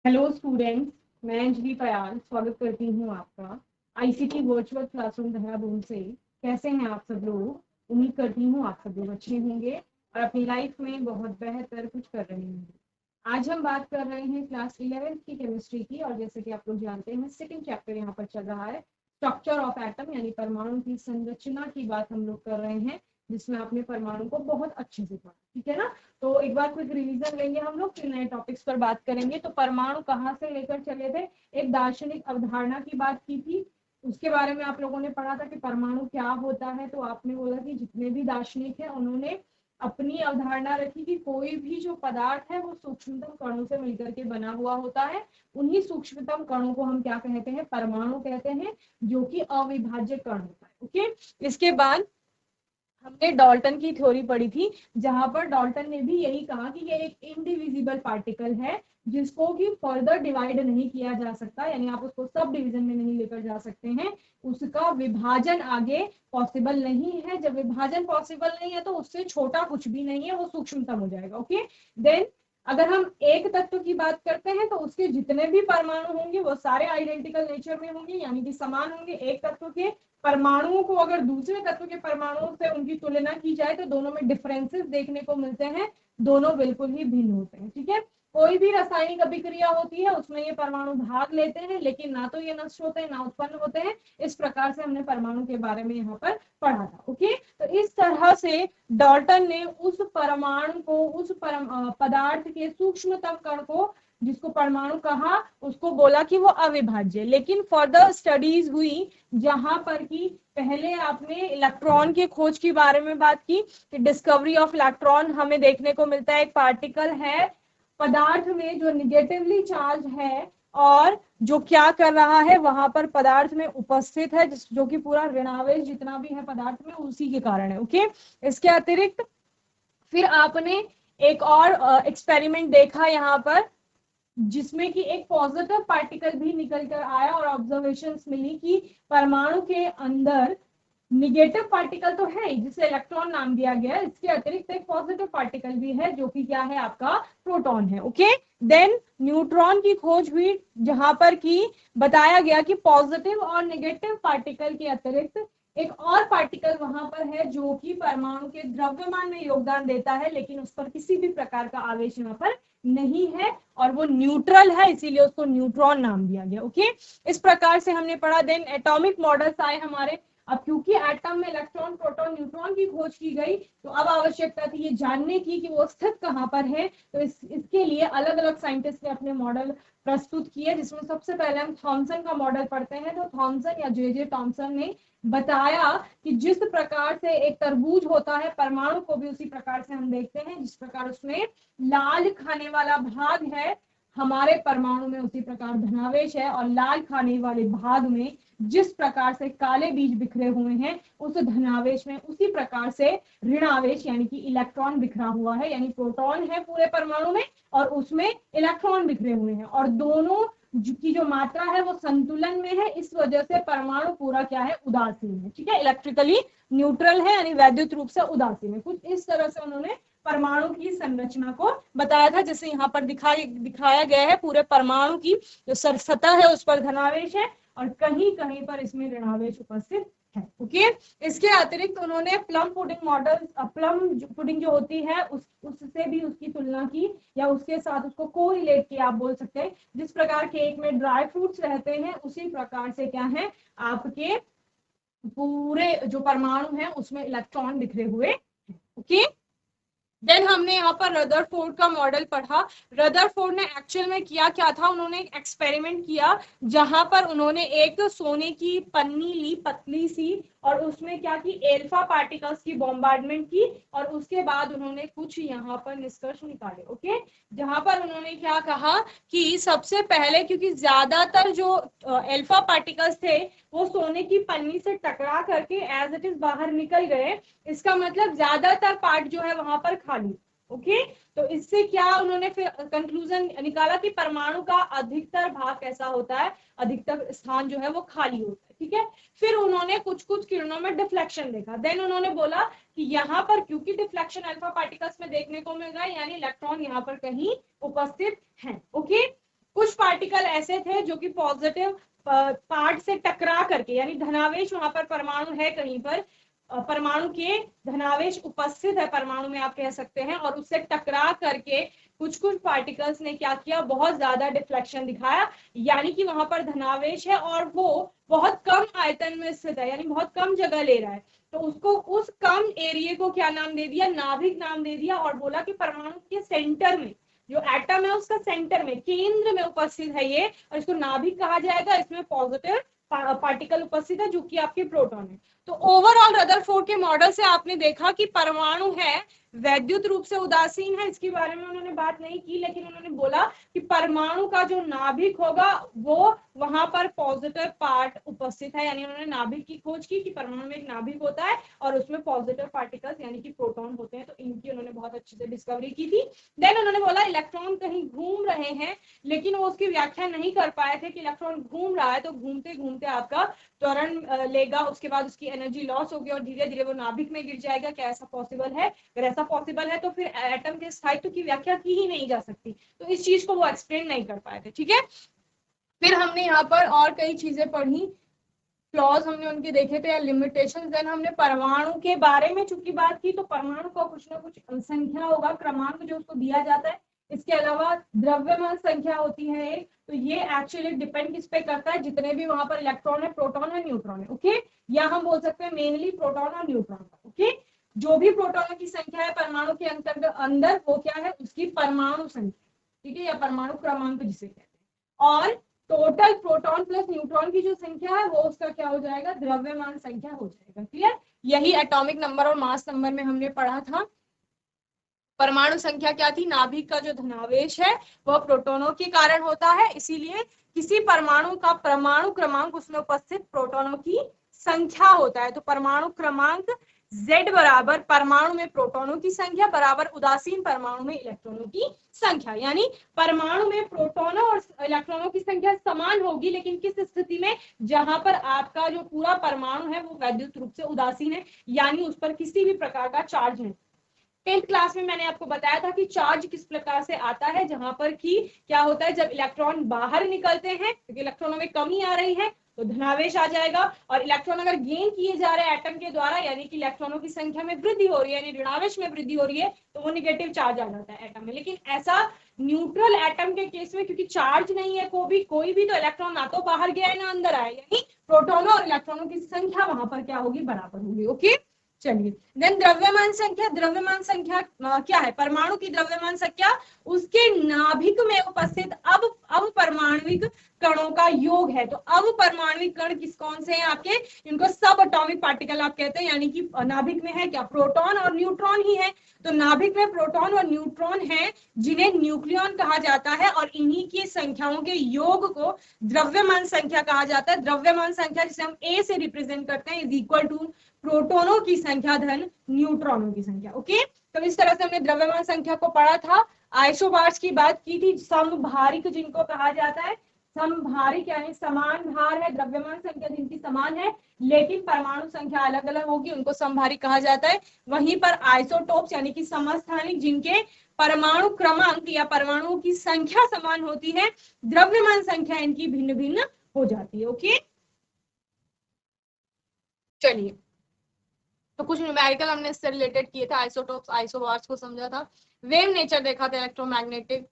Hello students, मैं अंजलि पयाल स्वागत करती हूँ आपका आईसीटी वर्चुअल क्लासरूम देहरादून से। कैसे हैं आप सब लोग? उम्मीद करती हूँ आप सब लोग अच्छे होंगे और अपनी लाइफ में बहुत बेहतर कुछ कर रहे होंगे। आज हम बात कर रहे हैं क्लास 11th की केमिस्ट्री की, और जैसे कि आप लोग जानते हैं सेकंड चैप्टर यहाँ पर चल रहा है, स्ट्रक्चर ऑफ एटम यानी परमाणु की संरचना की बात हम लोग कर रहे हैं, जिसमें आपने परमाणु को बहुत अच्छे से पढ़ा, ठीक है ना। तो एक बार क्विक रिवीजन लेंगे हम लोग, फिर नए टॉपिक्स पर बात करेंगे। तो परमाणु कहाँ से लेकर चले थे? एक दार्शनिक अवधारणा की बात की थी, उसके बारे में आप लोगों ने पढ़ा था कि परमाणु क्या होता है। तो आपने बोला कि जितने भी दार्शनिक हैं उन्होंने अपनी अवधारणा रखी कि कोई भी जो पदार्थ है वो सूक्ष्मतम कणों से मिलकर के बना हुआ होता है। उन्हीं सूक्ष्मतम कणों को हम क्या कहते हैं? परमाणु कहते हैं, जो कि अविभाज्य कण होता है। ओके, इसके बाद हमने डाल्टन की थ्योरी पढ़ी थी, जहां पर डाल्टन ने भी यही कहा कि ये एक इनडिविजिबल पार्टिकल है, जिसको कि फर्दर डिवाइड नहीं किया जा सकता, यानी आप उसको सब डिवीजन में नहीं लेकर जा सकते हैं, उसका विभाजन आगे पॉसिबल नहीं है। जब विभाजन पॉसिबल नहीं है तो उससे छोटा कुछ भी नहीं है, वो सूक्ष्मतम हो जाएगा। ओके, देन अगर हम एक तत्व की बात करते हैं तो उसके जितने भी परमाणु होंगे वो सारे आइडेंटिकल नेचर में होंगे, यानी कि समान होंगे। एक तत्व के परमाणुओं को अगर दूसरे तत्व के परमाणुओं से उनकी तुलना की जाए तो दोनों में डिफरेंसेस देखने को मिलते हैं, दोनों बिल्कुल ही भिन्न होते हैं। ठीक है, कोई भी रासायनिक अभिक्रिया होती है उसमें ये परमाणु भाग लेते हैं, लेकिन ना तो ये नष्ट होते हैं ना उत्पन्न होते हैं। इस प्रकार से हमने परमाणु के बारे में यहाँ पर पढ़ा था। ओके, तो इस तरह से डाल्टन ने उस परमाणु को, उस पदार्थ के सूक्ष्मतम कण को, जिसको परमाणु कहा, उसको बोला कि वो अविभाज्य। लेकिन फर्दर स्टडीज हुई जहां पर कि पहले आपने इलेक्ट्रॉन के खोज के बारे में बात की कि डिस्कवरी ऑफ इलेक्ट्रॉन हमें देखने को मिलता है। एक पार्टिकल है पदार्थ में जो निगेटिवली चार्ज है और जो क्या कर रहा है, वहां पर पदार्थ में उपस्थित है, जो कि पूरा ऋणावेश जितना भी है पदार्थ में उसी के कारण है। ओके, इसके अतिरिक्त फिर आपने एक और एक्सपेरिमेंट देखा यहाँ पर, जिसमें कि एक पॉजिटिव पार्टिकल भी निकल कर आया और ऑब्जर्वेशंस मिली कि परमाणु के अंदर निगेटिव पार्टिकल तो है जिसे इलेक्ट्रॉन नाम दिया गया है, इसके अतिरिक्त एक पॉजिटिव पार्टिकल भी है जो कि क्या है? आपका प्रोटॉन है। ओके, देन न्यूट्रॉन की खोज हुई, जहां पर कि बताया गया कि पॉजिटिव और नेगेटिव पार्टिकल के अतिरिक्त एक और पार्टिकल वहां पर है जो कि परमाणु के द्रव्यमान में योगदान देता है, लेकिन उस पर किसी भी प्रकार का आवेश यहाँ पर नहीं है और वो न्यूट्रल है, इसीलिए उसको न्यूट्रॉन नाम दिया गया। ओके, इस प्रकार से हमने पढ़ा। देन एटॉमिक मॉडल्स आए हमारे। अब क्योंकि एटम में इलेक्ट्रॉन प्रोटॉन न्यूट्रॉन की खोज की गई, तो अब आवश्यकता थी ये जानने की कि वो स्थित कहाँ पर है। तो इसके लिए अलग अलग साइंटिस्ट ने अपने मॉडल प्रस्तुत किए, जिसमें सबसे पहले हम थॉमसन का मॉडल पढ़ते हैं। तो थॉमसन या जे थॉमसन ने बताया कि जिस प्रकार से एक तरबूज होता है, परमाणु को भी उसी प्रकार से हम देखते हैं, जिस प्रकार उसमें लाल खाने वाला भाग है, हमारे परमाणु में उसी प्रकार धनावेश है, और लाल खाने वाले भाग में जिस प्रकार से काले बीज बिखरे हुए हैं, उस धनावेश में उसी प्रकार से ऋणावेश यानी कि इलेक्ट्रॉन बिखरा हुआ है, यानी प्रोटॉन है पूरे परमाणु में और उसमें इलेक्ट्रॉन बिखरे हुए हैं, और दोनों की जो मात्रा है वो संतुलन में है। इस वजह से परमाणु पूरा क्या है? उदासीन है। ठीक है, इलेक्ट्रिकली न्यूट्रल है, यानी वैद्युत रूप से उदासीन है। कुछ इस तरह से उन्होंने परमाणु की संरचना को बताया था, जैसे यहाँ पर दिखाया गया है। पूरे परमाणु की जो सतह है उस पर धनावेश है और कहीं कहीं पर इसमें ऋणावेश उपस्थित है। ओके, इसके अतिरिक्त उन्होंने plum pudding model, plum pudding जो होती है उससे भी उसकी तुलना की, या उसके साथ उसको कोरिलेट किया, आप बोल सकते हैं। जिस प्रकार केक में ड्राई फ्रूट्स रहते हैं, उसी प्रकार से क्या है, आपके पूरे जो परमाणु है उसमें इलेक्ट्रॉन बिखरे हुए। ओके, देन हमने यहाँ पर रदरफोर्ड का मॉडल पढ़ा। रदरफोर्ड ने एक्चुअल में किया क्या था, उन्होंने एक एक्सपेरिमेंट किया जहां पर उन्होंने एक सोने की पन्नी ली, पतली सी, और उसमें क्या की, एल्फा पार्टिकल्स की बॉम्बार्डमेंट की, और उसके बाद उन्होंने कुछ यहाँ पर निष्कर्ष निकाले। ओके, जहां पर उन्होंने क्या कहा कि सबसे पहले, क्योंकि ज्यादातर जो एल्फा पार्टिकल्स थे वो सोने की पन्नी से टकरा करके एज इट इज बाहर निकल गए, इसका मतलब ज्यादातर पार्ट जो है वहां पर खाली। ओके, तो इससे क्या उन्होंने फिर कंक्लूजन निकाला कि परमाणु का अधिकतर भाग कैसा होता है, अधिकतर स्थान जो है वो खाली होता है। ठीक है, फिर उन्होंने कुछ कुछ किरणों में डिफ्लेक्शन देखा। देन उन्होंने बोला कि यहाँ पर क्योंकि डिफ्लेक्शन अल्फा पार्टिकल्स में देखने को मिल रहा है, यानी इलेक्ट्रॉन यहाँ पर कहीं उपस्थित है। ओके, कुछ पार्टिकल ऐसे थे जो कि पॉजिटिव पार्ट से टकरा करके, यानी धनावेश वहां पर परमाणु है कहीं पर, परमाणु के धनावेश उपस्थित है परमाणु में आप कह सकते हैं, और उससे टकरा करके कुछ कुछ पार्टिकल्स ने क्या किया, बहुत ज्यादा डिफ्लेक्शन दिखाया, यानी कि वहां पर धनावेश है और वो बहुत कम आयतन में स्थित है, यानी बहुत कम जगह ले रहा है, तो उसको उस कम एरिया को क्या नाम दे दिया, नाभिक नाम दे दिया, और बोला कि परमाणु के सेंटर में जो एटम है उसका सेंटर में, केंद्र में उपस्थित है ये, और इसको नाभिक कहा जाएगा। इसमें पॉजिटिव पार्टिकल उपस्थित है जो कि आपके प्रोटॉन है। तो ओवरऑल रदरफोर्ड के मॉडल से आपने देखा कि परमाणु है वैद्युत रूप से उदासीन है, इसके बारे में उन्होंने बात नहीं की, लेकिन उन्होंने बोला कि परमाणु का जो नाभिक होगा वो वहां पर पॉजिटिव पार्ट उपस्थित है, यानी उन्होंने नाभिक की खोज की कि परमाणु में एक नाभिक होता है और उसमें पॉजिटिव पार्टिकल्स यानी कि प्रोटॉन होते हैं, तो इनकी उन्होंने बहुत अच्छे से डिस्कवरी की थी। देन उन्होंने बोला इलेक्ट्रॉन कहीं घूम रहे हैं, लेकिन वो उसकी व्याख्या नहीं कर पाए थे कि इलेक्ट्रॉन घूम रहा है तो घूमते घूमते आपका त्वरण लेगा, उसके बाद उसकी एनर्जी लॉस होगी और धीरे धीरे वो नाभिक में गिर जाएगा। क्या ऐसा पॉसिबल है? अगर ऐसा पॉसिबल है तो फिर एटम के स्थायित्व की व्याख्या की ही नहीं जा सकती, तो इस चीज को वो एक्सप्लेन नहीं कर पाए थे। ठीक है, फिर हमने यहाँ पर और कई चीजें पढ़ी, फ्लॉज हमने उनके देखे थे या लिमिटेशंस। देन हमने परमाणु के बारे में चूंकि बात की, तो परमाणु को कुछ ना कुछ संख्या होगा, क्रमांक जो उसको दिया जाता है। इसके अलावा द्रव्यमान संख्या होती है एक, तो ये एक्चुअली डिपेंड किस पे करता है, जितने भी वहां पर इलेक्ट्रॉन है, प्रोटॉन है, न्यूट्रॉन है। ओके, या हम बोल सकते हैं मेनली प्रोटॉन और न्यूट्रॉन। ओके, जो भी प्रोटॉनों की संख्या है परमाणु के अंदर वो क्या है, उसकी परमाणु संख्या, ठीक है, या परमाणु क्रमांक जिसे कहते हैं। और टोटल प्रोटॉन प्लस न्यूट्रॉन की जो संख्या है वो उसका क्या हो जाएगा, द्रव्यमान संख्या हो जाएगा। क्लियर? यही एटॉमिक नंबर और मास नंबर में हमने पढ़ा था। परमाणु संख्या क्या थी, नाभिक का जो धनावेश है वह प्रोटोनों के कारण होता है, इसीलिए किसी परमाणु का परमाणु क्रमांक उसमें उपस्थित प्रोटोनों की संख्या होता है। तो परमाणु क्रमांक Z बराबर परमाणु में प्रोटोनों की संख्या बराबर उदासीन परमाणु में इलेक्ट्रॉनों की संख्या, यानी परमाणु में प्रोटोनों और इलेक्ट्रॉनों की संख्या समान होगी, लेकिन किस स्थिति में, जहां पर आपका जो पूरा परमाणु है वो वैद्युत रूप से उदासीन है, यानी उस पर किसी भी प्रकार का चार्ज नहीं। 10th क्लास में मैंने आपको बताया था कि चार्ज किस प्रकार से आता है, जहां पर कि क्या होता है, जब इलेक्ट्रॉन बाहर निकलते हैं क्योंकि इलेक्ट्रॉनों में कमी आ रही है तो धनावेश आ जाएगा, और इलेक्ट्रॉन अगर गेन किए जा रहे हैं एटम के द्वारा, यानी कि इलेक्ट्रॉनों की संख्या में वृद्धि हो रही है, यानी ऋणावेश में वृद्धि हो रही है, तो वो निगेटिव चार्ज आ जाता है एटम में। लेकिन ऐसा न्यूट्रल एटम के केस में क्योंकि चार्ज नहीं है कोई भी, तो इलेक्ट्रॉन ना तो बाहर गया है ना अंदर आया, यानी प्रोटोनों और इलेक्ट्रॉनों की संख्या वहां पर क्या होगी, बराबर होगी। ओके, चलिए। देन द्रव्यमान संख्या, द्रव्यमान संख्या क्या है, परमाणु की द्रव्यमान संख्या उसके नाभिक में उपस्थित अब परमाणविक कणों का योग है। तो अब परमाणविक कण किस कौन से हैं आपके, इनको सब एटॉमिक पार्टिकल आप कहते हैं, यानी कि नाभिक में है क्या, प्रोटॉन और न्यूट्रॉन ही है। तो नाभिक में प्रोटॉन और न्यूट्रॉन है जिन्हें न्यूक्लियॉन कहा जाता है, और इन्हीं की संख्याओं के योग को द्रव्यमान संख्या कहा जाता है। द्रव्यमान संख्या जिसे हम ए से रिप्रेजेंट करते हैं इज इक्वल टू प्रोटोनों की संख्या धन न्यूट्रॉनों की संख्या। ओके, तो इस तरह से हमने द्रव्यमान संख्या को पढ़ा था। आइसोबार्स की बात की थी, समभारिक जिनको कहा जाता है, समभारिक यानी समान भार है, द्रव्यमान संख्या जिनकी समान है लेकिन परमाणु संख्या अलग अलग होगी, उनको समभारिक कहा जाता है। वहीं पर आइसोटोप्स यानी कि समस्थानिक, जिनके परमाणु क्रमांक या परमाणुओं की संख्या समान होती है, द्रव्यमान संख्या इनकी भिन्न भिन्न हो जाती है। ओके, चलिए, तो कुछ न्यूमेरिकल हमने इससे रिलेटेड किए थे, आइसोटोप्स आइसोबार्स को समझा था, वेव नेचर देखा था इलेक्ट्रोमैग्नेटिक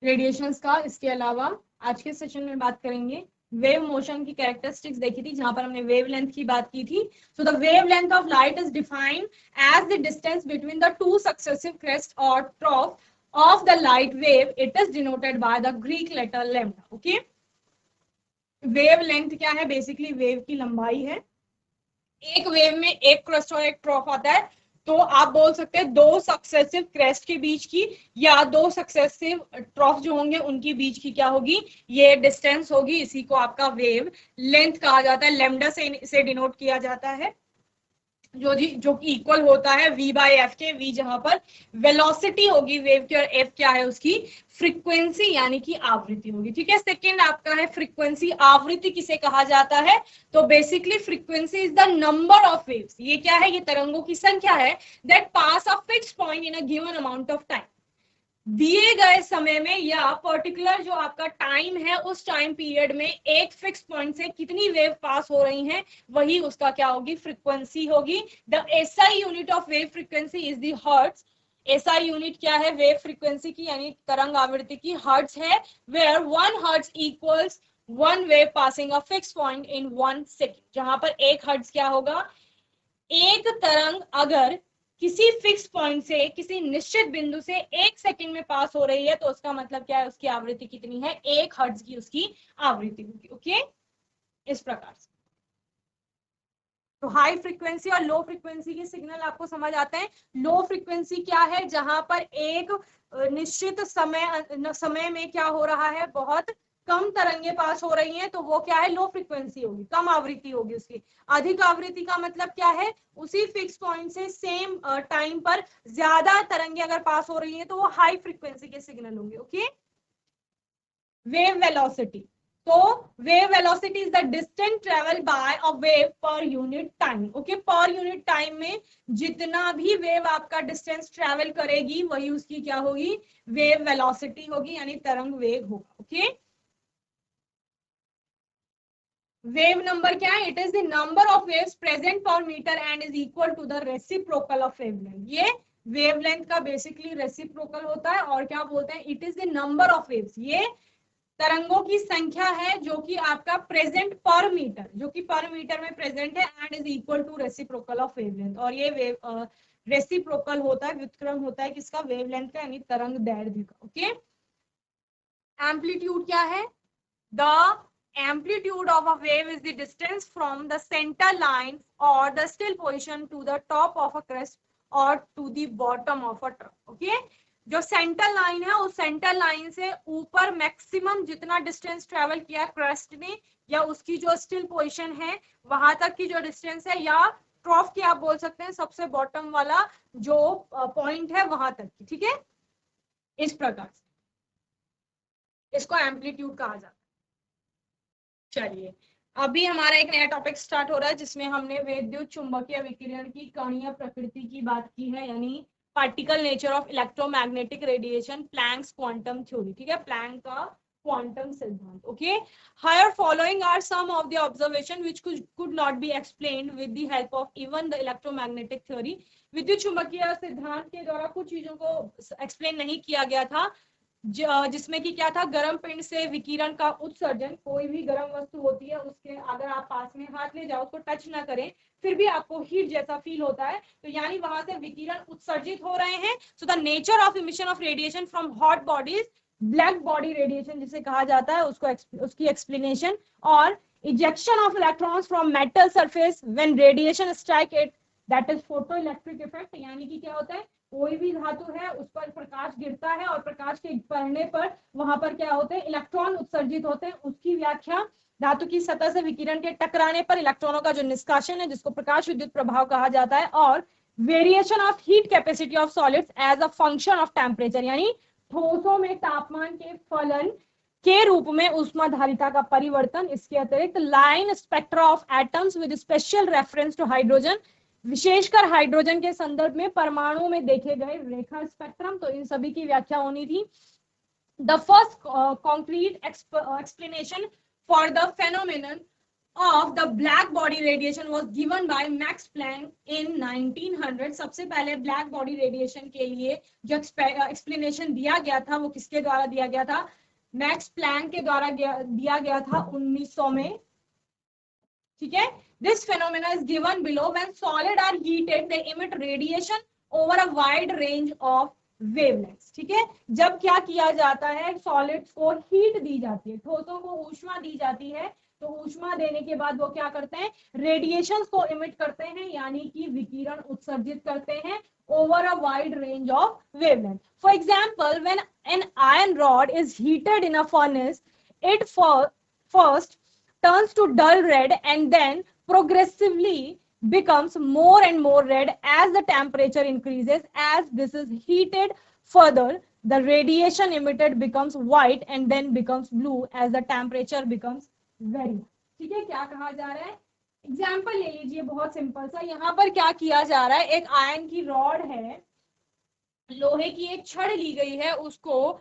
रेडिएशंस का। इसके अलावा आज के सेशन में बात करेंगे वेव मोशन की कैरेक्टरिस्टिक्स देखी थी, जहां पर हमने वेव लेंथ की बात की थी। So the wavelength of light is defined as the distance between the two successive crest और trough of the light wave. It is denoted by the Greek letter lambda. Okay, wavelength क्या है, basically wave की लंबाई है। एक wave में एक crest और एक ट्रॉफ आता है, तो आप बोल सकते हैं दो सक्सेसिव क्रेस्ट के बीच की या दो सक्सेसिव ट्रॉफ जो होंगे उनकी बीच की क्या होगी, ये डिस्टेंस होगी। इसी को आपका वेव लेंथ कहा जाता है, लैम्डा से डिनोट किया जाता है, जो कि इक्वल होता है v बाय एफ के। v जहां पर वेलोसिटी होगी वेव की, और f क्या है उसकी फ्रीक्वेंसी यानी कि आवृत्ति होगी। ठीक है, सेकंड आपका है फ्रीक्वेंसी। आवृत्ति किसे कहा जाता है, तो basically frequency is the number of waves, ये क्या है, ये तरंगों की संख्या है, that pass a fixed point in a given amount of time. दिए गए समय में या पर्टिकुलर जो आपका टाइम है उस टाइम पीरियड में एक फिक्स पॉइंट से कितनी वेव पास हो रही हैं, वही उसका क्या होगी, फ्रीक्वेंसी होगी। The SI unit of wave frequency is the hertz. SI unit क्या है, वेव फ्रीक्वेंसी की यानी तरंग आवृत्ति की, हर्ट्ज है। Where 1 hertz equals 1 wave passing a fixed point in 1 second, जहां पर 1 हर्ट्ज क्या होगा, एक तरंग अगर किसी फिक्स पॉइंट से किसी निश्चित बिंदु से 1 सेकंड में पास हो रही है तो उसका मतलब क्या है, उसकी आवृत्ति कितनी है, 1 हर्ट्ज की उसकी आवृत्ति होगी। ओके, इस प्रकार से। तो हाई फ्रीक्वेंसी और लो फ्रीक्वेंसी के सिग्नल आपको समझ आते हैं। लो फ्रीक्वेंसी क्या है, जहां पर एक निश्चित समय में क्या हो रहा है, बहुत कम तरंगे पास हो रही हैं, तो वो क्या है, लो फ्रीक्वेंसी होगी, कम आवृत्ति होगी उसकी। अधिक आवृत्ति का मतलब क्या है, उसी फिक्स पॉइंट से सेम टाइम पर ज्यादा तरंगे अगर पास हो रही हैं तो वो हाई फ्रीक्वेंसी के सिग्नल होंगे। ओके, वेव वेलोसिटी, तो wave velocity is the distance travel by a wave per unit time. Okay, per unit time में जितना भी वेव आपका डिस्टेंस ट्रेवल करेगी वही उसकी क्या होगी, वेव वेलोसिटी होगी, यानी तरंग वेग होगा। ओके, वेव नंबर क्या है, it is the number of waves present per metre and is equal to the reciprocal of wavelength. ये वेवलेंथ का बेसिकली रेसिप्रोकल होता है, और क्या बोलते हैं, it is the number of waves, ये तरंगों की संख्या है जो कि आपका प्रेजेंट पर मीटर, जो कि पर मीटर में प्रेजेंट है, and is equal to reciprocal of wavelength. और ये वेव रेसिप्रोकल होता है, व्युत्क्रम होता है किसका, वेवलेंथ का, यानी तरंग दैर्ध्य का। ओके, एम्पलीट्यूड क्या है, the amplitude of a wave is the distance from the center line or the still position to the top of a crest or to the bottom of a trough. Okay, जो centre line है उस centre line से ऊपर maximum जितना distance travel किया crest ने, या उसकी जो स्टिल पोजीशन है वहां तक की जो डिस्टेंस है, या ट्रॉफ की आप बोल सकते हैं सबसे बॉटम वाला जो पॉइंट है वहां तक की। ठीक है, इस प्रकार से इसको एम्पलीट्यूड कहा जाता है। चलिए, अभी हमारा एक नया टॉपिक स्टार्ट हो रहा है जिसमें हमने विद्युत चुंबकीय विकिरण की कणीय प्रकृति की बात की है, यानी particle nature of electromagnetic radiation, Planck's quantum theory. ठीक है, प्लैंक का क्वांटम सिद्धांत। Okay, here following are some of the observation which could not be explained with the help of even the electromagnetic theory. विद्युत चुंबकीय सिद्धांत के द्वारा कुछ चीजों को एक्सप्लेन नहीं किया गया था, जिसमें कि क्या था, गर्म पिंड से विकिरण का उत्सर्जन। कोई भी गर्म वस्तु होती है उसके अगर आप पास में हाथ ले जाओ, उसको टच ना करें, फिर भी आपको हीट जैसा फील होता है, तो यानी वहां से विकिरण उत्सर्जित हो रहे हैं। So the nature of emission of radiation from hot bodies, black body radiation जिसे कहा जाता है, उसकी एक्सप्लेनेशन। और ejection of electrons from metal surface when radiation strike it, that is photo electric effect. यानी कि क्या होता है, कोई भी धातु है उस पर प्रकाश गिरता है और प्रकाश के पड़ने पर वहां पर क्या होते हैं, इलेक्ट्रॉन उत्सर्जित होते हैं। उसकी व्याख्या, धातु की सतह से विकिरण के टकराने पर इलेक्ट्रॉनों का जो निष्कासन है जिसको प्रकाश विद्युत प्रभाव कहा जाता है। और variation of heat capacity of solids as a function of temperature, यानी ठोसों में तापमान के फलन के रूप में ऊष्माधारिता का परिवर्तन। इसके अतिरिक्त line spectra of atoms with special reference to hydrogen, विशेषकर हाइड्रोजन के संदर्भ में परमाणु में देखे गए रेखा स्पेक्ट्रम, तो इन सभी की व्याख्या होनी थी। The first concrete explanation for the phenomenon of the black body radiation was given by Max Planck in 1900। सबसे पहले ब्लैक बॉडी रेडिएशन के लिए जो एक्सप्लेनेशन दिया गया था वो किसके द्वारा दिया गया था, मैक्स प्लैंक के द्वारा दिया गया था 1900 में। ठीक है, this phenomena is given below। when solid are heated they emit radiation over a wide range of wavelengths। ठीक है, जब क्या किया जाता है, सॉलिड्स को हीट दी जाती है, ठोसों को ऊष्मा दी जाती है, तो ऊष्मा देने के बाद वो क्या करते हैं, रेडिएशंस को इमिट करते हैं, यानी कि विकिरण उत्सर्जित करते हैं over a wide range of wavelength। For example, when an iron rod is heated in a furnace, it first turns to dull red and then progressively becomes more and more red as the temperature increases। As this is heated further, the radiation emitted becomes white and then becomes blue as the temperature becomes very high। ठीक है, क्या कहा जा रहा है, example ले लीजिए बहुत सिंपल सा। यहाँ पर क्या किया जा रहा है, एक आयरन की रॉड है, लोहे की एक छड़ ली गई है, उसको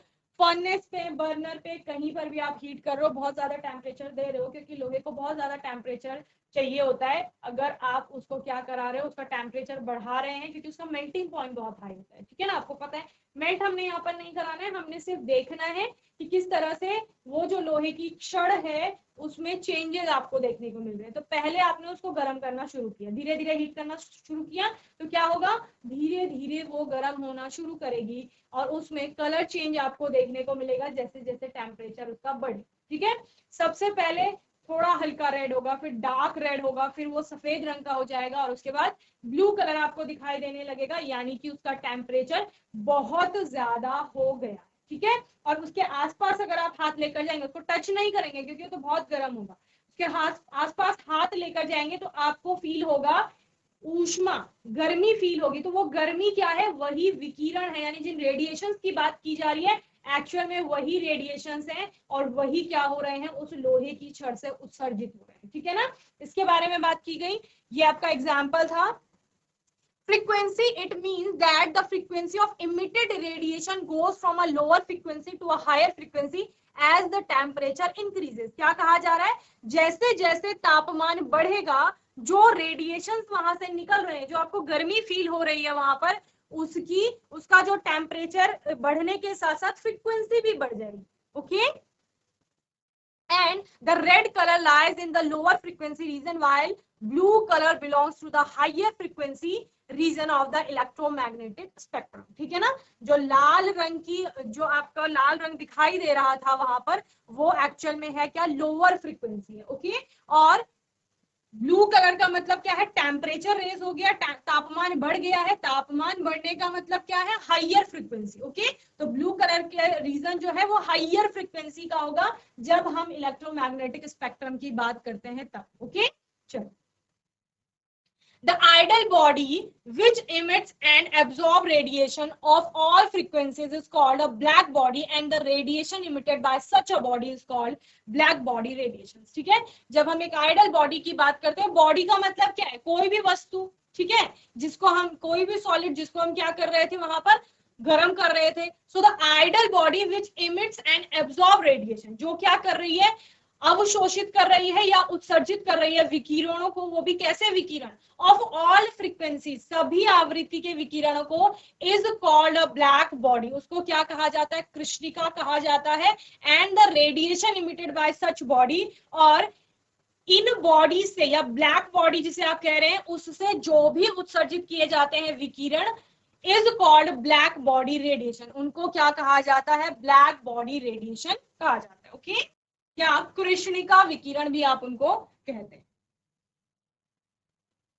फर्नेस पे, बर्नर पे, कहीं पर भी आप हीट कर रहे हो, बहुत ज्यादा टेम्परेचर दे रहे हो, क्योंकि लोहे को बहुत ज्यादा टेम्परेचर चाहिए होता है। अगर आप उसको क्या करा रहे हो, उसका टेम्परेचर बढ़ा रहे हैं, क्योंकि उसका मेल्टिंग पॉइंट बहुत हाई होता है, ठीक है ना। आपको पता है मेल्ट हमने यहाँ पर नहीं कराना है, हमने सिर्फ देखना है कि किस तरह से वो जो लोहे की छड़ है उसमें चेंजेस आपको देखने को मिल रहे हैं। तो पहले आपने उसको गर्म करना शुरू किया, धीरे धीरे हीट करना शुरू किया, तो क्या होगा, धीरे धीरे वो गर्म होना शुरू करेगी और उसमें कलर चेंज आपको देखने को मिलेगा जैसे जैसे टेम्परेचर उसका बढ़े, ठीक है। सबसे पहले थोड़ा हल्का रेड होगा, फिर डार्क रेड होगा, फिर वो सफेद रंग का हो जाएगा, और उसके बाद ब्लू कलर आपको दिखाई देने लगेगा, यानी कि उसका टेम्परेचर बहुत ज्यादा हो गया, ठीक है। और उसके आसपास अगर आप हाथ लेकर जाएंगे, उसको टच नहीं करेंगे क्योंकि तो बहुत गर्म होगा, उसके आसपास हाथ लेकर जाएंगे तो आपको फील होगा ऊष्मा, गर्मी फील होगी। तो वो गर्मी क्या है, वही विकिरण है, यानी जिन रेडिएशंस की बात की जा रही है एक्चुअल में वही रेडिएशंस हैं, और वही क्या हो रहे हैं, उस लोहे की छड़ से उत्सर्जित हो रहे हैं, ठीक है ना। इसके बारे में बात की गई, ये आपका एग्जाम्पल था। Frequency, it means that the frequency of emitted radiation goes from a lower frequency to a higher frequency as the temperature increases. क्या कहा जा रहा है, जैसे जैसे तापमान बढ़ेगा, जो रेडिएशंस वहां से निकल रहे हैं, जो आपको गर्मी फील हो रही है वहां पर, उसका जो टेम्परेचर बढ़ने के साथ साथ फ्रीक्वेंसी भी बढ़ जाएगी, okay. And the red color lies in the lower frequency region, while blue color belongs to the higher frequency region of the electromagnetic spectrum. ठीक है ना। जो लाल रंग की, जो आपका लाल रंग दिखाई दे रहा था वहां पर, वो एक्चुअल में है क्या, लोअर फ्रीक्वेंसी है, ओके। और ब्लू कलर का मतलब क्या है, टेम्परेचर रेज हो गया, तापमान बढ़ गया है, तापमान बढ़ने का मतलब क्या है, हाइयर फ्रीक्वेंसी, ओके। तो ब्लू कलर के रीजन जो है वो हाइयर फ्रीक्वेंसी का होगा जब हम इलेक्ट्रोमैग्नेटिक स्पेक्ट्रम की बात करते हैं तब, ओके। चलो, the ideal body which emits and absorbs radiation of all frequencies is called a black body, and the radiation emitted by such a body is called black body radiation. ठीक है, जब हम एक आइडल बॉडी की बात करते हैं, body का मतलब क्या है, कोई भी वस्तु, ठीक है, जिसको हम, कोई भी सॉलिड जिसको हम क्या कर रहे थे वहां पर, गर्म कर रहे थे। So the ideal body which emits and absorb radiation, जो क्या कर रही है, अवशोषित कर रही है या उत्सर्जित कर रही है विकिरणों को, वो भी कैसे विकिरण, ऑफ ऑल फ्रीक्वेंसी, सभी आवृत्ति के विकिरणों को, is called a black body, उसको क्या कहा जाता है, कृष्णिका कहा जाता है। And the radiation emitted bye such body, और इन बॉडी से या ब्लैक बॉडी जिसे आप कह रहे हैं, उससे जो भी उत्सर्जित किए जाते हैं विकिरण, is called black body radiation, उनको क्या कहा जाता है, ब्लैक बॉडी रेडिएशन कहा जाता है, ओके। क्या कृष्णिका विकिरण भी आप उनको कहते हैं।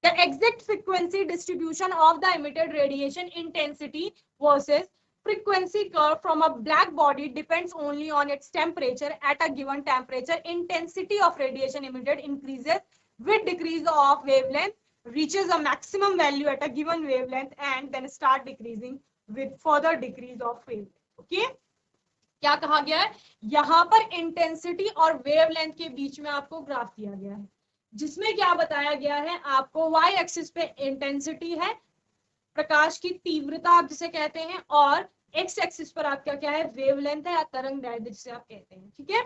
The exact frequency distribution of the emitted radiation intensity versus frequency curve from a black body depends only on its temperature. At a given temperature, intensity of radiation emitted increases with decrease of wavelength, reaches a maximum value at a given wavelength, and then start decreasing with further decrease of wavelength. Okay? क्या कहा गया है, यहां पर intensity और wavelength के बीच में आपको ग्राफ दिया गया है, जिसमें क्या बताया गया है आपको, वाई एक्सिस पे इंटेंसिटी है, प्रकाश की तीव्रता आप जिसे कहते हैं, और एक्स एक्सिस पर आपका क्या है, वेवलेंथ है या तरंग दैर्ध्य जिसे आप कहते हैं, ठीक है।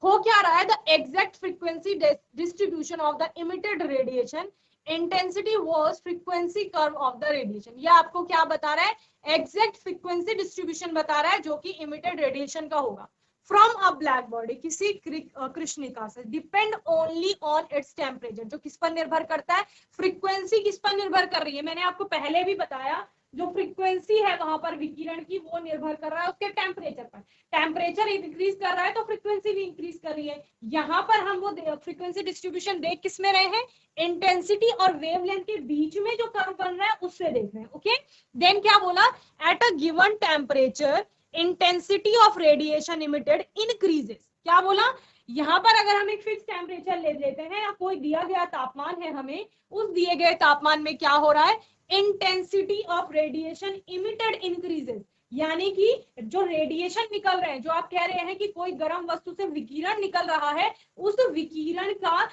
हो क्या रहा है, the exact frequency distribution of the emitted radiation intensity versus frequency curve of the radiation, ये आपको क्या बता रहा है, एग्जैक्ट फ्रीक्वेंसी डिस्ट्रीब्यूशन बता रहा है जो कि इमिटेड रेडिएशन का होगा फ्रॉम अ ब्लैक बॉडी, किसी कृष्णिका से, depend only on its temperature, जो किस पर निर्भर करता है, फ्रीक्वेंसी किस पर निर्भर कर रही है, मैंने आपको पहले भी बताया, जो फ्रीक्वेंसी है वहां पर विकिरण की, वो निर्भर कर रहा है उसके टेम्परेचर पर, टेम्परेचर इंक्रीज कर रहा है तो फ्रीक्वेंसी भी इंक्रीज कर रही है। यहाँ पर हम वो फ्रीक्वेंसी डिस्ट्रीब्यूशन देख किस में रहे हैं, इंटेंसिटी और वेवलेंथ के बीच में जो कर्व बन रहा है उससे देख रहे हैं, ओके। देन क्या बोला, at a given temperature intensity of radiation emitted increases, क्या बोला, यहां पर अगर हम एक फिक्स टेम्परेचर ले लेते हैं या कोई दिया गया तापमान है हमें, उस दिए गए तापमान में क्या हो रहा है, intensity of radiation emitted increases, यानी कि जो रेडिएशन निकल रहे हैं, जो आप कह रहे हैं कि कोई गर्म वस्तु से विकिरण निकल रहा है, उस विकिरण का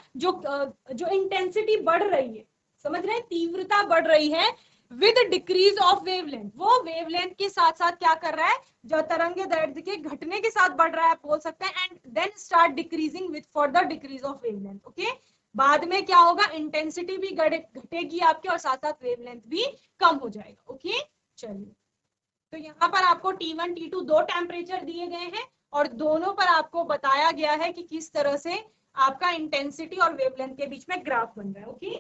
जो इंटेंसिटी बढ़ रही है, समझ रहे हैं, तीव्रता बढ़ रही है, विद डिक्रीज ऑफ वेवलेंथ, वो वेवलेंथ के साथ साथ क्या कर रहा है, जो तरंग दैर्ध्य के घटने के साथ बढ़ रहा है, आप बोल सकते हैं, and then start decreasing with further decrease of wavelength. Okay, बाद में क्या होगा, इंटेंसिटी भी घटेगी आपके और साथ साथ वेवलेंथ भी कम हो जाएगा। ओके, चलिए, तो यहाँ पर आपको T1 T2 दो टेम्परेचर दिए गए हैं और दोनों पर आपको बताया गया है कि किस तरह से आपका इंटेंसिटी और वेवलेंथ के बीच में ग्राफ बन रहा है। ओके,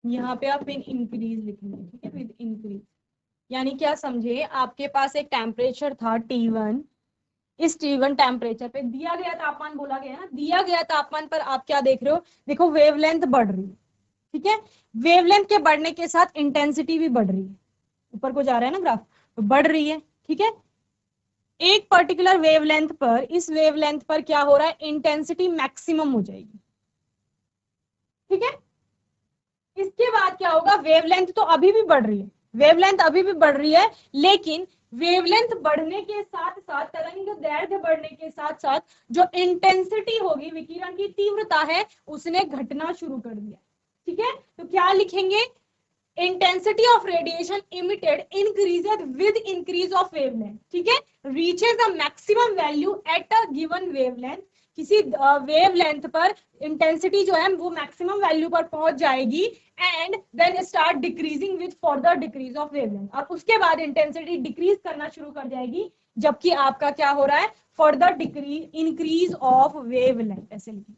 यहाँ पे आप विद इंक्रीज लिखेंगे, ठीक है, विद इंक्रीज, यानी क्या समझे, आपके पास एक टेम्परेचर था T1, इस T1 टेम्परेचर पे दिया गया तापमान, बोला गया ना, दिया गया तापमान पर आप क्या देख रहे हो, देखो वेवलेंथ बढ़ रही है, ठीक है, वेवलेंथ के बढ़ने के साथ इंटेंसिटी भी बढ़ रही है, ऊपर को जा रहा है ना ग्राफ, तो बढ़ रही है, ठीक है। एक पर्टिकुलर वेवलेंथ पर, इस वेवलेंथ पर क्या हो रहा है, इंटेंसिटी मैक्सिमम हो जाएगी, ठीक है। इसके बाद क्या होगा, वेवलेंथ तो अभी भी बढ़ रही है, वेवलेंथ अभी भी बढ़ रही है, लेकिन वेवलेंथ बढ़ने के साथ साथ, तरंग दैर्ध्य बढ़ने के साथ साथ, जो इंटेंसिटी होगी, विकिरण की तीव्रता है, उसने घटना शुरू कर दिया, ठीक है। तो क्या लिखेंगे, intensity of radiation emitted increases with increase of wavelength, ठीक है, reaches the maximum value at a given wavelength, किसी वेवलेंथ पर इंटेंसिटी जो है वो मैक्सिमम वैल्यू पर पहुंच जाएगी, and then start decreasing with further decrease of wavelength, और उसके बाद इंटेंसिटी डिक्रीज करना शुरू कर जाएगी, जबकि आपका क्या हो रहा है, further decrease increase of wavelength, ऐसे लिखिए,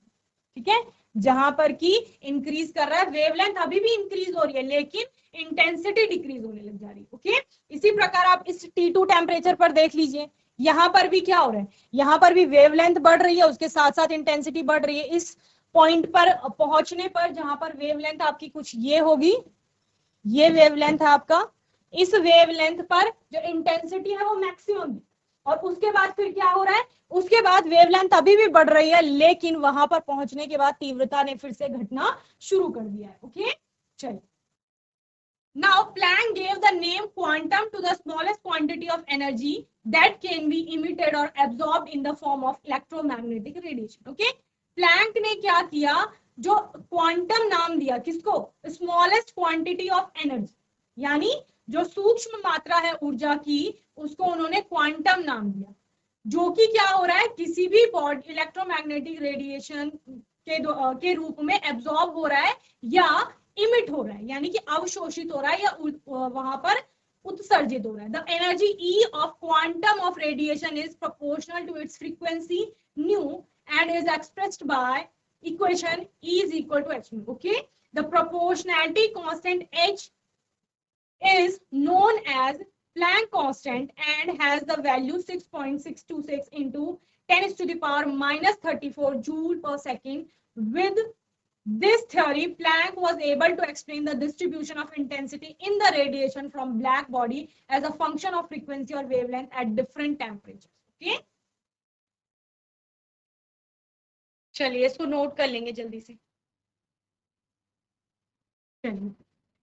ठीक है। जहां पर की इंक्रीज कर रहा है, वेवलेंथ अभी भी इंक्रीज हो रही है, लेकिन इंटेंसिटी डिक्रीज होने लग जा रही है। ओके, इसी प्रकार आप इस T2 टेम्परेचर पर देख लीजिए, यहां पर भी क्या हो रहा है, यहां पर भी वेवलेंथ बढ़ रही है, उसके साथ साथ इंटेंसिटी बढ़ रही है। इस पॉइंट पर पहुंचने पर, जहां पर वेवलेंथ आपकी कुछ ये होगी, ये वेवलेंथ है आपका, इस वेवलेंथ पर जो इंटेंसिटी है वो मैक्सिमम है, और उसके बाद फिर क्या हो रहा है, उसके बाद वेवलेंथ अभी भी बढ़ रही है, लेकिन वहां पर पहुंचने के बाद तीव्रता ने फिर से घटना शुरू कर दिया है। ओके, चलिए, now Planck gave the name quantum to the smallest quantity of energy that can be emitted or absorbed in the form of electromagnetic radiation। okay, Planck ने क्या किया, जो क्वांटम नाम दिया, किसको, स्मॉलेस्ट क्वांटिटी ऑफ एनर्जी, यानी जो सूक्ष्म मात्रा है ऊर्जा की, उसको उन्होंने क्वांटम नाम दिया, जो कि क्या हो रहा है, किसी भी इलेक्ट्रोमैग्नेटिक रेडिएशन के रूप में एब्जॉर्ब हो रहा है या इमिट हो रहा है, यानी कि अवशोषित हो रहा है या वहां पर उत्सर्जित हो रहा है। The energy E of quantum of radiation is proportional to its frequency nu and is expressed by equation E is equal to h nu। okay, the proportionality constant h is known as Planck constant and has the value 6.626 into 10 to the power minus 34 joule per second. With this theory, Planck was able to explain the distribution of intensity in the radiation from black body as a function of frequency or wavelength at different temperatures। okay, चलिए इसको note कर लेंगे जल्दी से। चलिए,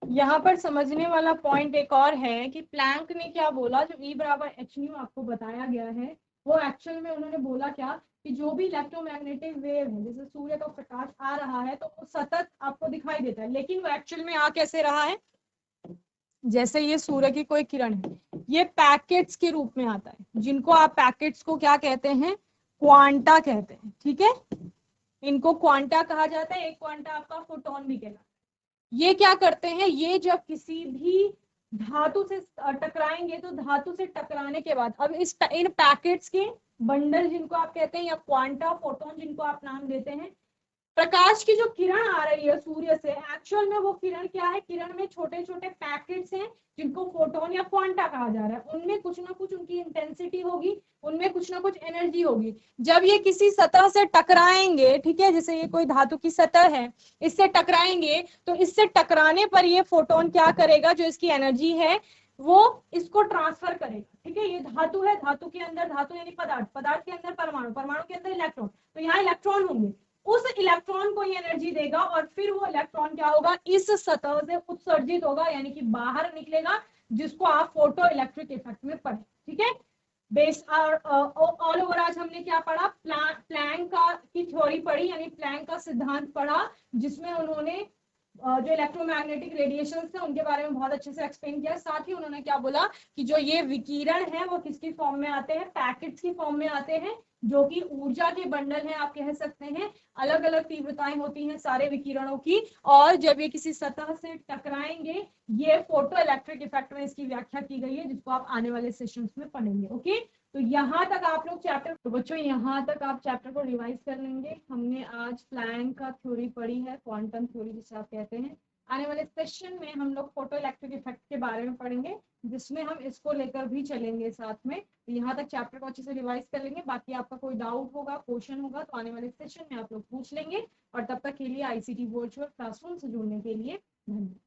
यहाँ पर समझने वाला पॉइंट एक और है कि प्लैंक ने क्या बोला, जो E बराबर एच न्यू आपको बताया गया है, वो एक्चुअल में उन्होंने बोला क्या, कि जो भी इलेक्ट्रोमैग्नेटिक वेव है, जैसे सूर्य का प्रकाश आ रहा है तो वो सतत आपको दिखाई देता है, लेकिन वो एक्चुअल में आ कैसे रहा है, जैसे ये सूर्य की कोई किरण है, ये पैकेट्स के रूप में आता है, जिनको आप पैकेट्स को क्या कहते हैं, क्वांटा कहते हैं, ठीक है, इनको क्वांटा कहा जाता है। एक क्वांटा आपका फोटोन भी कहलाता है। ये क्या करते हैं, ये जब किसी भी धातु से टकराएंगे, तो धातु से टकराने के बाद, अब इन पैकेट्स के बंडल जिनको आप कहते हैं, या क्वांटा फोटोन जिनको आप नाम देते हैं, प्रकाश की जो किरण आ रही है सूर्य से, एक्चुअल में वो किरण क्या है, किरण में छोटे छोटे पैकेट्स हैं, जिनको फोटोन या क्वांटा कहा जा रहा है। उनमें कुछ ना कुछ उनकी इंटेंसिटी होगी, उनमें कुछ ना कुछ एनर्जी होगी। जब ये किसी सतह से टकराएंगे, ठीक है, जैसे ये कोई धातु की सतह है, इससे टकराएंगे, तो इससे टकराने पर ये फोटोन क्या करेगा, जो इसकी एनर्जी है वो इसको ट्रांसफर करेगा, ठीक है। ये धातु है, धातु के अंदर, धातु यानी पदार्थ, पदार्थ के अंदर परमाणु, परमाणु के अंदर इलेक्ट्रॉन, तो यहाँ इलेक्ट्रॉन होंगे, उस इलेक्ट्रॉन को ये एनर्जी देगा, और फिर वो इलेक्ट्रॉन क्या होगा, इस सतह से उत्सर्जित होगा, यानी कि बाहर निकलेगा, जिसको आप फोटो इलेक्ट्रिक इफेक्ट में पढ़े, ठीक है। बेस और ऑल ओवर आज हमने क्या पढ़ा, प्लैंक का की थ्योरी पढ़ी, यानी प्लैंक का सिद्धांत पढ़ा, जिसमें उन्होंने जो इलेक्ट्रोमैग्नेटिक रेडिएशन थे उनके बारे में बहुत अच्छे से एक्सप्लेन किया। साथ ही उन्होंने क्या बोला कि जो ये विकिरण है वो किसकी फॉर्म में आते हैं, पैकेट्स की फॉर्म में आते हैं, जो कि ऊर्जा के बंडल हैं, आप कह सकते हैं। अलग अलग तीव्रताएं होती हैं सारे विकिरणों की, और जब ये किसी सतह से टकराएंगे, ये फोटो इलेक्ट्रिक इफेक्ट में इसकी व्याख्या की गई है, जिसको आप आने वाले सेशंस में पढ़ेंगे। ओके, तो यहाँ तक आप लोग चैप्टर, तो बच्चों यहाँ तक आप चैप्टर को रिवाइज कर लेंगे। हमने आज प्लैंक का थ्योरी पढ़ी है, क्वांटम थ्योरी जिसे आप कहते हैं। आने वाले सेशन में हम लोग फोटो इलेक्ट्रिक इफेक्ट के बारे में पढ़ेंगे, जिसमें हम इसको लेकर भी चलेंगे साथ में। तो यहाँ तक चैप्टर को अच्छे से रिवाइज कर लेंगे। बाकी आपका कोई डाउट होगा, क्वेश्चन होगा, तो आने वाले सेशन में आप लोग पूछ लेंगे। और तब तक के लिए आईसीटी वर्चुअल क्लासरूम से जुड़ने के लिए धन्यवाद।